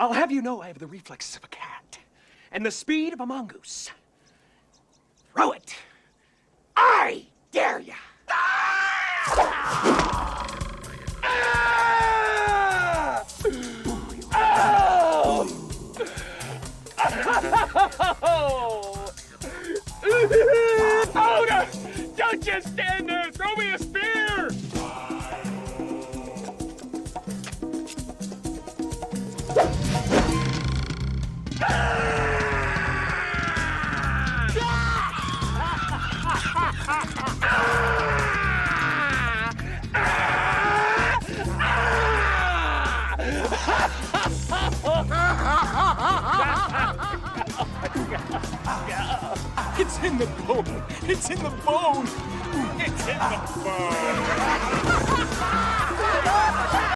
I'll have you know I have the reflexes of a cat and the speed of a mongoose. Throw it. I dare ya. Oh, no! Don't just stand there! Throw me a spear! It's in the bone. It's in the bone. It's in the bone.